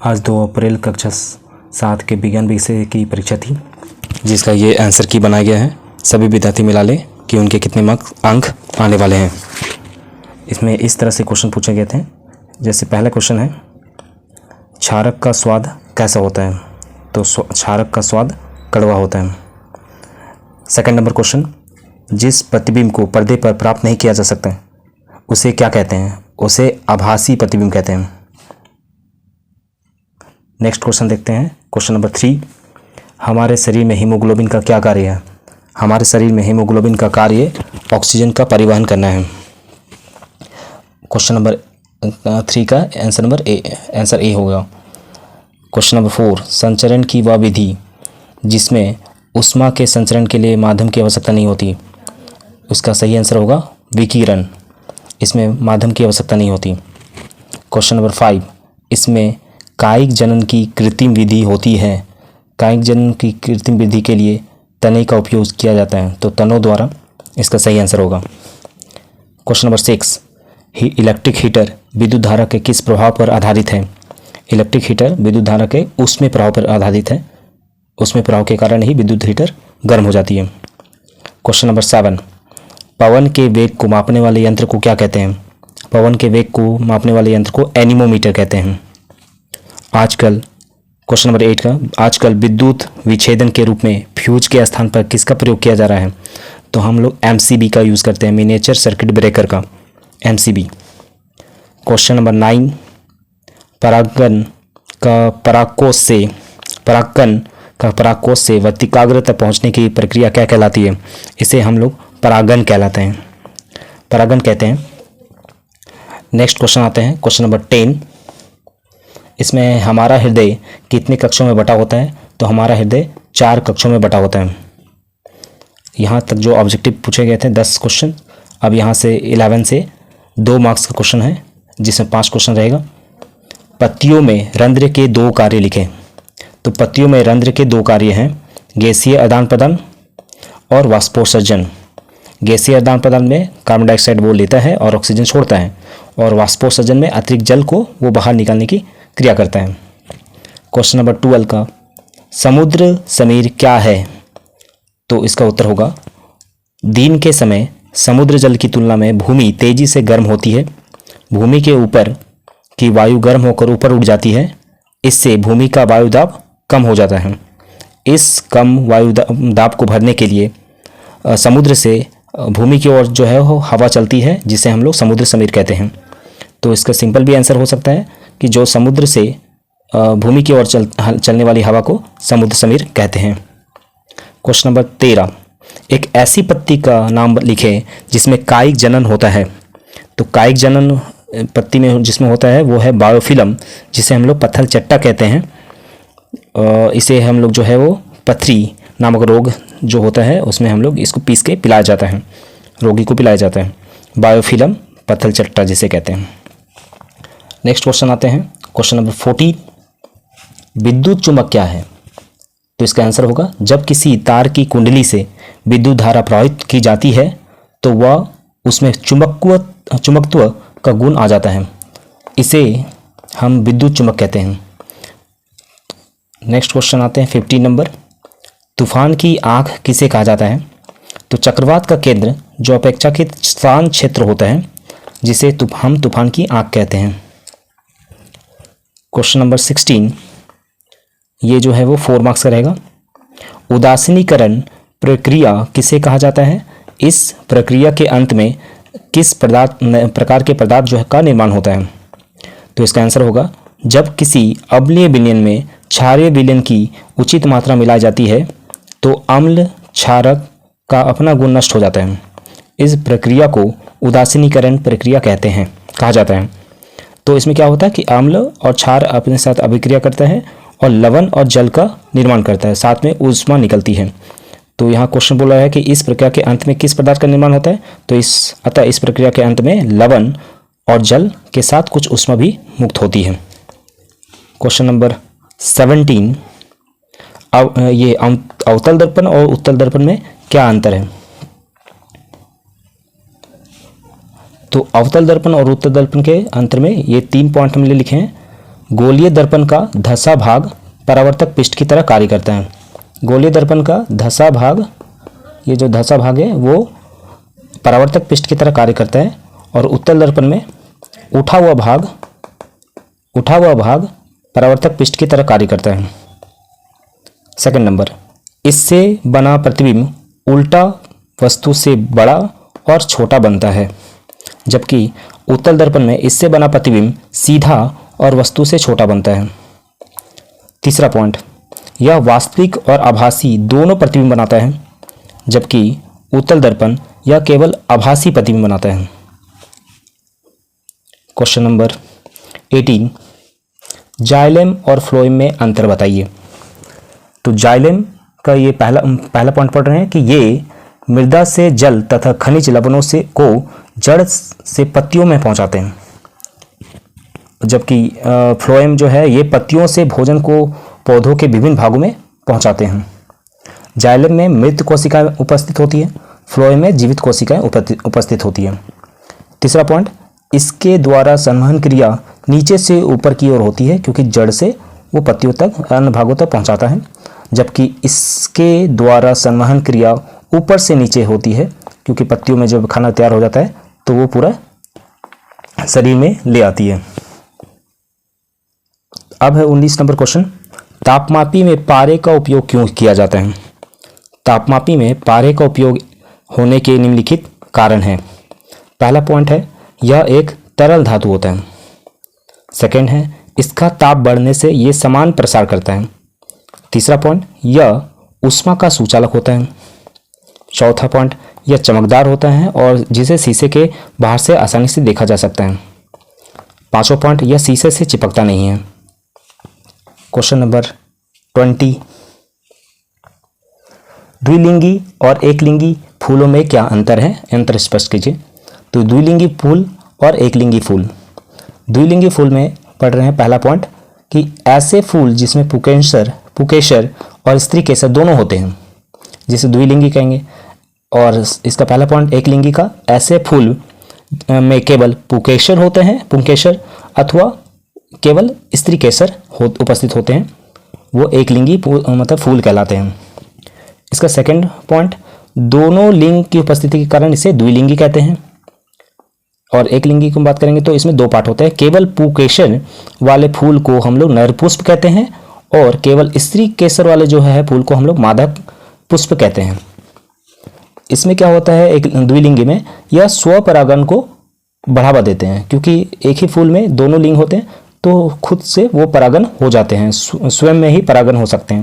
आज 2 अप्रैल कक्षा 7 के विज्ञान विषय की परीक्षा थी, जिसका ये आंसर की बनाया गया है। सभी विद्यार्थी मिला लें कि उनके कितने अंक आने वाले हैं। इसमें इस तरह से क्वेश्चन पूछे गए थे। जैसे पहला क्वेश्चन है, क्षारक का स्वाद कैसा होता है? तो क्षारक का स्वाद कड़वा होता है। सेकंड नंबर क्वेश्चन, जिस प्रतिबिंब को पर्दे पर प्राप्त नहीं किया जा सकता उसे क्या कहते हैं? उसे आभासी प्रतिबिंब कहते हैं। नेक्स्ट क्वेश्चन देखते हैं, क्वेश्चन नंबर 3, हमारे शरीर में हीमोग्लोबिन का क्या कार्य है? हमारे शरीर में हीमोग्लोबिन का कार्य ऑक्सीजन का परिवहन करना है। क्वेश्चन नंबर 3 का आंसर ए होगा। क्वेश्चन नंबर 4, संचरण की वह विधि जिसमें ऊष्मा के संचरण के लिए माध्यम की आवश्यकता नहीं होती, उसका सही आंसर होगा विकिरण। इसमें माध्यम की आवश्यकता नहीं होती। क्वेश्चन नंबर 5, इसमें कायिक जनन की कृत्रिम विधि होती है। कायिक जनन की कृत्रिम विधि के लिए तने का उपयोग किया जाता है, तो तनों द्वारा इसका सही आंसर होगा। क्वेश्चन नंबर 6, इलेक्ट्रिक हीटर विद्युत धारा के किस प्रभाव पर आधारित है? इलेक्ट्रिक हीटर विद्युत धारा के ऊष्मीय प्रभाव पर आधारित है। ऊष्मीय प्रभाव के कारण ही विद्युत हीटर गर्म हो जाती है। क्वेश्चन नंबर 7, पवन के वेग को मापने वाले यंत्र को क्या कहते हैं? पवन के वेग को मापने वाले यंत्र को एनीमोमीटर कहते हैं। आजकल क्वेश्चन नंबर 8 का, आजकल विद्युत विच्छेदन के रूप में फ्यूज के स्थान पर किसका प्रयोग किया जा रहा है? तो हम लोग MCB का यूज़ करते हैं, मिनिएचर सर्किट ब्रेकर का, MCB। क्वेश्चन नंबर 9, परागकण का परागकोश से वर्तिकाग्र तक पहुँचने की प्रक्रिया क्या कहलाती है? इसे हम लोग परागण कहते हैं। नेक्स्ट क्वेश्चन आते हैं, क्वेश्चन नंबर 10, इसमें हमारा हृदय कितने कक्षों में बटा होता है? तो हमारा हृदय 4 कक्षों में बटा होता है। यहाँ तक जो ऑब्जेक्टिव पूछे गए थे 10 क्वेश्चन। अब यहाँ से 11 से 2 मार्क्स का क्वेश्चन है, जिसमें 5 क्वेश्चन रहेगा। पत्तियों में रंध्र के 2 कार्य लिखें। तो पत्तियों में रंध्र के 2 कार्य हैं, गैसीय आदान प्रदान और वाष्पोत्सर्जन। गैसीय आदान प्रदान में कार्बन डाइऑक्साइड वो लेता है और ऑक्सीजन छोड़ता है, और वाष्पोत्सर्जन में अतिरिक्त जल को वो बाहर निकालने की क्रिया करता है। क्वेश्चन नंबर 12 का, समुद्र समीर क्या है? तो इसका उत्तर होगा, दिन के समय समुद्र जल की तुलना में भूमि तेजी से गर्म होती है। भूमि के ऊपर की वायु गर्म होकर ऊपर उठ जाती है, इससे भूमि का वायु दाब कम हो जाता है। इस कम वायु दाब को भरने के लिए समुद्र से भूमि की ओर जो है वो हवा चलती है, जिसे हम लोग समुद्र समीर कहते हैं। तो इसका सिंपल भी आंसर हो सकता है कि जो समुद्र से भूमि की ओर चलने वाली हवा को समुद्र समीर कहते हैं। क्वेश्चन नंबर 13, एक ऐसी पत्ती का नाम लिखें जिसमें कायिक जनन होता है। तो कायिक जनन पत्ती में जिसमें होता है वो है बायोफिलम, जिसे हम लोग पत्थर चट्टा कहते हैं। इसे हम लोग जो है वो पथरी नामक रोग जो होता है उसमें हम लोग इसको पीस के पिलाया जाता है, रोगी को पिलाया जाता है। बायोफिलम पत्थर चट्टा जिसे कहते हैं। नेक्स्ट क्वेश्चन आते हैं, क्वेश्चन नंबर 14, विद्युत चुम्बक क्या है? तो इसका आंसर होगा, जब किसी तार की कुंडली से विद्युत धारा प्रवाहित की जाती है तो वह उसमें चुंबकत्व का गुण आ जाता है, इसे हम विद्युत चुम्बक कहते हैं। नेक्स्ट क्वेश्चन आते हैं 15 नंबर, तूफान की आंख किसे कहा जाता है? तो चक्रवात का केंद्र जो अपेक्षाकृत शांत क्षेत्र होता है, जिसे हम तूफान की आंख कहते हैं। क्वेश्चन नंबर 16, ये जो है वो 4 मार्क्स का रहेगा। उदासीनीकरण प्रक्रिया किसे कहा जाता है? इस प्रक्रिया के अंत में किस प्रकार के पदार्थ जो है का निर्माण होता है? तो इसका आंसर होगा, जब किसी अम्लीय विलयन में क्षारीय विलयन की उचित मात्रा मिलाई जाती है तो अम्ल क्षारक का अपना गुण नष्ट हो जाता है। इस प्रक्रिया को उदासीनीकरण प्रक्रिया कहा जाता है। तो इसमें क्या होता है कि अम्ल और क्षार अपने साथ अभिक्रिया करता है और लवण और जल का निर्माण करता है, साथ में ऊष्मा निकलती है। तो यहाँ क्वेश्चन बोला है कि इस प्रक्रिया के अंत में किस पदार्थ का निर्माण होता है? तो इस प्रक्रिया के अंत में लवण और जल के साथ कुछ ऊष्मा भी मुक्त होती है। क्वेश्चन नंबर 17, ये अवतल दर्पण और उत्तल दर्पण में क्या अंतर है? तो अवतल दर्पण और उत्तल दर्पण के अंतर में ये 3 पॉइंट हमने लिखे हैं। गोलीय दर्पण का धसा भाग परावर्तक पृष्ठ की तरह कार्य करता है। गोलीय दर्पण का धसा भाग, ये जो धसा भाग है वो परावर्तक पृष्ठ की तरह कार्य करता है, और उत्तल दर्पण में उठा हुआ भाग परावर्तक पृष्ठ की तरह कार्य करता है। सेकंड नंबर, इससे बना प्रतिबिंब उल्टा वस्तु से बड़ा और छोटा बनता है, जबकि उत्तल दर्पण में इससे बना प्रतिबिंब सीधा और वस्तु से छोटा बनता है। तीसरा पॉइंट, यह वास्तविक और आभासी दोनों प्रतिबिंब बनाता है, जबकि उत्तल दर्पण यह केवल आभासी प्रतिबिंब बनाता है। क्वेश्चन नंबर 18, जाइलेम और फ्लोएम में अंतर बताइए। तो जाइलेम का ये पहला पॉइंट पढ़ रहे हैं कि ये मृदा से जल तथा खनिज लवणों से को जड़ से पत्तियों में पहुंचाते हैं, जबकि फ्लोएम जो है ये पत्तियों से भोजन को पौधों के विभिन्न भागों में पहुंचाते हैं। जाइलम में मृत कोशिकाएं उपस्थित होती है, फ्लोएम में जीवित कोशिकाएं उपस्थित होती है। तीसरा पॉइंट, इसके द्वारा संवहन क्रिया नीचे से ऊपर की ओर होती है, क्योंकि जड़ से वो पत्तियों तक अन्य भागों तक पहुंचाता है, जबकि इसके द्वारा संवहन क्रिया ऊपर से नीचे होती है, क्योंकि पत्तियों में जब खाना तैयार हो जाता है तो वो पूरा शरीर में ले आती है। अब है 19 नंबर क्वेश्चन, तापमापी में पारे का उपयोग क्यों किया जाता है। तापमापी में पारे का उपयोग होने के निम्नलिखित कारण हैं। पहला पॉइंट है, यह एक तरल धातु होता है। सेकंड है, इसका ताप बढ़ने से यह समान प्रसार करता है। तीसरा पॉइंट, यह ऊष्मा का सुचालक होता है। चौथा पॉइंट, यह चमकदार होता है और जिसे शीशे के बाहर से आसानी से देखा जा सकता है। पांचवा पॉइंट, यह शीशे से चिपकता नहीं है। क्वेश्चन नंबर 20, द्विलिंगी और एकलिंगी फूलों में क्या अंतर है, अंतर स्पष्ट कीजिए। तो द्विलिंगी फूल और एकलिंगी फूल, द्विलिंगी फूल में पढ़ रहे हैं पहला पॉइंट कि ऐसे फूल जिसमें पुकेसर और स्त्री केसर दोनों होते हैं, जिसे द्विलिंगी कहेंगे। और इसका पहला पॉइंट एकलिंगी का, ऐसे फूल में केवल पुकेसर होते हैं, पुंकेसर अथवा केवल स्त्री केसर उपस्थित होते हैं, वो एकलिंगी मतलब फूल कहलाते हैं। इसका सेकंड पॉइंट, दोनों लिंग की उपस्थिति के कारण इसे द्विलिंगी कहते हैं। और एकलिंगी की बात करेंगे तो इसमें दो पार्ट होते हैं, केवल पुकेसर वाले फूल को हम लोग नर पुष्प कहते हैं, और केवल स्त्री केसर वाले जो है फूल को हम लोग मादा पुष्प कहते हैं। इसमें क्या होता है, एक द्विलिंगी में यह स्वपरागण को बढ़ावा देते हैं, क्योंकि एक ही फूल में दोनों लिंग होते हैं तो खुद से वो परागण हो जाते हैं, स्वयं में ही परागण हो जाते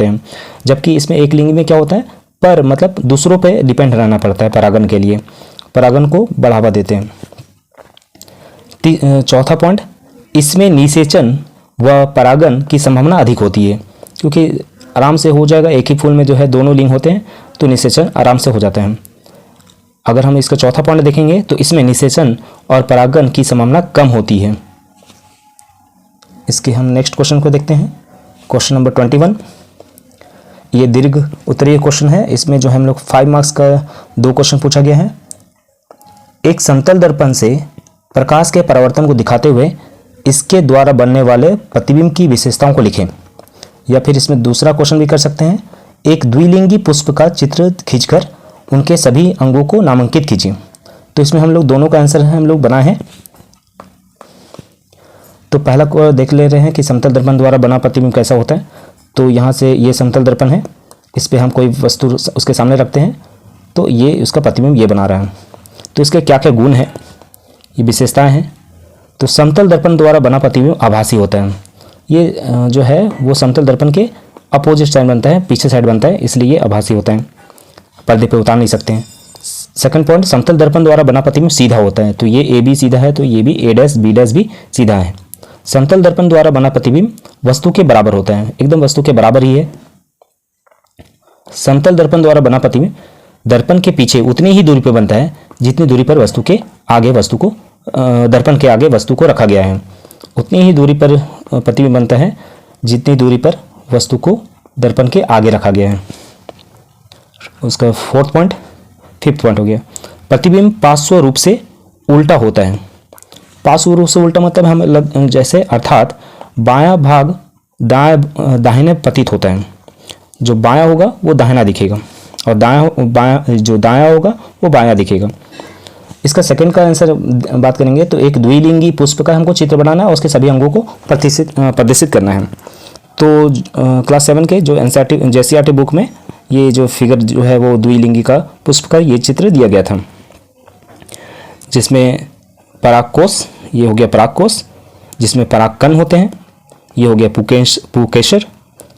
हैं। जबकि इसमें एक लिंग में क्या होता है, पर मतलब दूसरों पे डिपेंड रहना पड़ता है परागण के लिए, परागण को बढ़ावा देते हैं। चौथा पॉइंट, इसमें निषेचन व परागण की संभावना अधिक होती है, क्योंकि आराम से हो जाएगा, एक ही फूल में जो है दोनों लिंग होते हैं तो निषेचन आराम से हो जाता है। अगर हम इसका चौथा पॉइंट देखेंगे तो इसमें निषेचन और परागण की संभावना कम होती है। इसके हम नेक्स्ट क्वेश्चन को देखते हैं, क्वेश्चन नंबर 21। ये दीर्घ उत्तरीय क्वेश्चन है, इसमें जो है हम लोग 5 मार्क्स का 2 क्वेश्चन पूछा गया है। एक समतल दर्पण से प्रकाश के परावर्तन को दिखाते हुए इसके द्वारा बनने वाले प्रतिबिंब की विशेषताओं को लिखें। या फिर इसमें दूसरा क्वेश्चन भी कर सकते हैं, एक द्विलिंगी पुष्प का चित्र खींचकर उनके सभी अंगों को नामांकित कीजिए। तो इसमें हम लोग दोनों का आंसर हम लोग बनाए हैं। तो पहला को देख ले रहे हैं कि समतल दर्पण द्वारा बना प्रतिबिंब कैसा होता है। तो यहाँ से ये समतल दर्पण है, इस पर हम कोई वस्तु उसके सामने रखते हैं तो ये उसका प्रतिबिंब ये बना रहा है। तो इसके क्या क्या गुण हैं, ये विशेषताएं हैं। तो समतल दर्पण द्वारा बना प्रतिबिंब आभासी होता है। ये जो है वो समतल दर्पण के अपोजिट साइड बनता है, पीछे साइड बनता है, इसलिए ये आभासी होता है, पर्दे पे उतार नहीं सकते हैं। सेकंड पॉइंट, समतल दर्पण द्वारा बना प्रतिबिंब सीधा होता है। तो ये ए बी सीधा है, तो ये भी ए डैश बी डैश भी सीधा है। समतल दर्पण द्वारा बना प्रतिबिंब वस्तु के बराबर होता है, एकदम वस्तु के बराबर ही है। समतल दर्पण द्वारा बना प्रतिबिंब दर्पण के पीछे उतनी ही दूरी पर बनता है जितनी दूरी पर वस्तु के आगे दर्पण के आगे वस्तु को रखा गया है। उतनी ही दूरी पर प्रतिबिंब बनता है जितनी दूरी पर वस्तु को दर्पण के आगे रखा गया है। उसका फिफ्थ पॉइंट हो गया, प्रतिबिंब पार्श्व रूप से उल्टा होता है। पार्श्व रूप से उल्टा मतलब हम जैसे अर्थात बायां भाग दाहिने पतित होता है। जो बायां होगा वो दाहिना दिखेगा और दायां होगा वो बायां दिखेगा। इसका सेकंड का आंसर बात करेंगे तो एक द्विलिंगी पुष्प का हमको चित्र बनाना है और उसके सभी अंगों को प्रदर्शित करना है। तो क्लास 7 के जो JCERT बुक में ये जो फिगर जो है वो द्विलिंगी का पुष्प का ये चित्र दिया गया था, जिसमें परागकोश, ये हो गया परागकोश, जिसमें परागकण होते हैं, ये हो गया पुकेशर,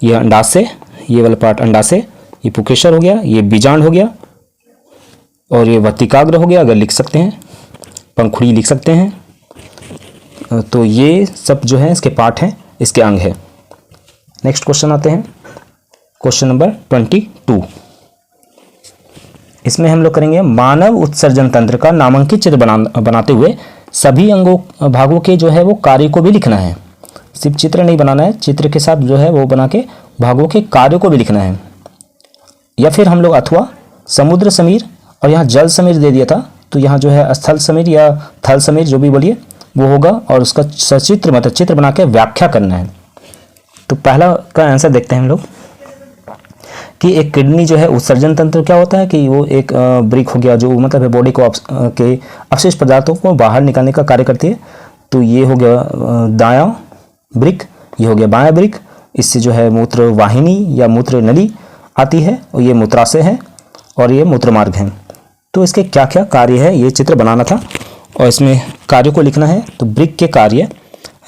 ये अंडाशय, ये वाला पार्ट अंडाशय, ये पुकेशर हो गया, ये बीजांड हो गया, और ये वर्तिकाग्र हो गया, अगर लिख सकते हैं, पंखुड़ी लिख सकते हैं। तो ये सब जो है इसके पार्ट हैं, इसके अंग है। नेक्स्ट क्वेश्चन आते हैं, क्वेश्चन नंबर 22। इसमें हम लोग करेंगे मानव उत्सर्जन तंत्र का नामांकित चित्र बनाते हुए सभी भागों के जो है वो कार्य को भी लिखना है। सिर्फ चित्र नहीं बनाना है, चित्र के साथ जो है वो बना के भागों के कार्यों को भी लिखना है। या फिर हम लोग अथवा समुद्र समीर और यहाँ जल समीर दे दिया था, तो यहाँ जो है स्थल समीर या थल समीर जो भी बोलिए वो होगा, और उसका सचित्र मतलब चित्र बना के व्याख्या करना है। तो पहला का आंसर देखते हैं हम लोग कि एक किडनी जो है उत्सर्जन तंत्र क्या होता है कि वो एक ब्रिक हो गया, जो मतलब है बॉडी को के अवशिष्ट पदार्थों को बाहर निकालने का कार्य करती है। तो ये हो गया दायां ब्रिक, ये हो गया बायां ब्रिक। इससे जो है मूत्र वाहिनी या मूत्र नली आती है, और ये मूत्राशय है और ये मूत्र मार्ग है। तो इसके क्या क्या कार्य है ये चित्र बनाना था और इसमें कार्यों को लिखना है। तो ब्रिक के कार्य,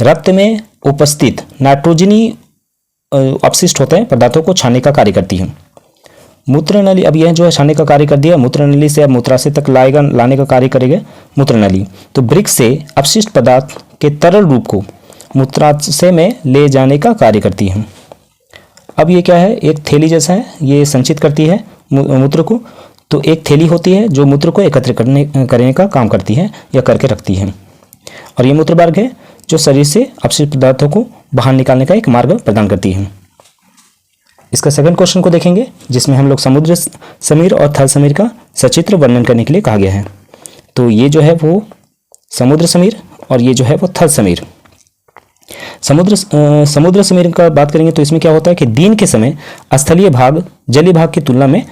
रक्त में उपस्थित नाइट्रोजनी अपशिष्ट होते हैं पदार्थों को छानने का कार्य करती है। मूत्र नली, अब यह जो है छानने का कार्य कर दिया, मूत्र नली से अब मूत्राशय तक लाने का कार्य करेगा मूत्र नली। तो ब्रिक से अपशिष्ट पदार्थ के तरल रूप को मूत्राशय में ले जाने का कार्य करती है। अब ये क्या है, एक थैली जैसा है, ये संचित करती है मूत्र को। तो एक थैली होती है जो मूत्र को एकत्र करने का काम करती है या करके रखती है, और ये मूत्र मार्ग है जो शरीर से अपशिष्ट पदार्थों को बाहर निकालने का एक मार्ग प्रदान करती है। इसका सेकंड क्वेश्चन को देखेंगे, जिसमें हम लोग समुद्र समीर और थल समीर का सचित्र वर्णन करने के लिए कहा गया है। तो ये जो है वो समुद्र समीर और ये जो है वो थल समीर। समुद्र समीर का बात करेंगे तो इसमें क्या होता है कि दिन के समय स्थलीय भाग जलीय भाग की तुलना में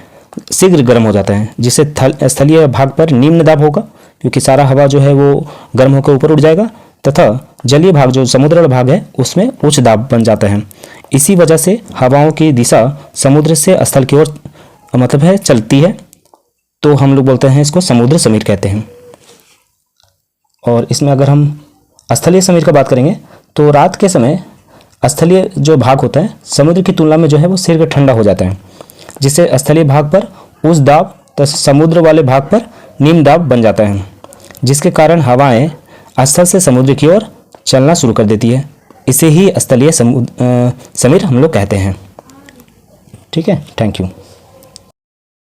शीघ्र गर्म हो जाता है, जिससे स्थलीय भाग पर निम्न दाब होगा, क्योंकि सारा हवा जो है वो गर्म होकर ऊपर उठ जाएगा, तथा जलीय भाग जो समुद्र भाग है उसमें उच्च दाब बन जाता है। इसी वजह से हवाओं की दिशा समुद्र से स्थल की ओर मतलब है चलती है। तो हम लोग बोलते हैं इसको समुद्र समीर कहते हैं। और इसमें अगर हम स्थलीय समीर का बात करेंगे तो रात के समय स्थलीय जो भाग होता है समुद्र की तुलना में जो है वो शीघ्र ठंडा हो जाता है, जिससे स्थलीय भाग पर उच्च दाब तथा समुद्र वाले भाग पर निम्न दाब बन जाता है, जिसके कारण हवाएं स्थल से समुद्र की ओर चलना शुरू कर देती है। इसे ही स्थलीय समीर हम लोग कहते हैं। ठीक है, थैंक यू।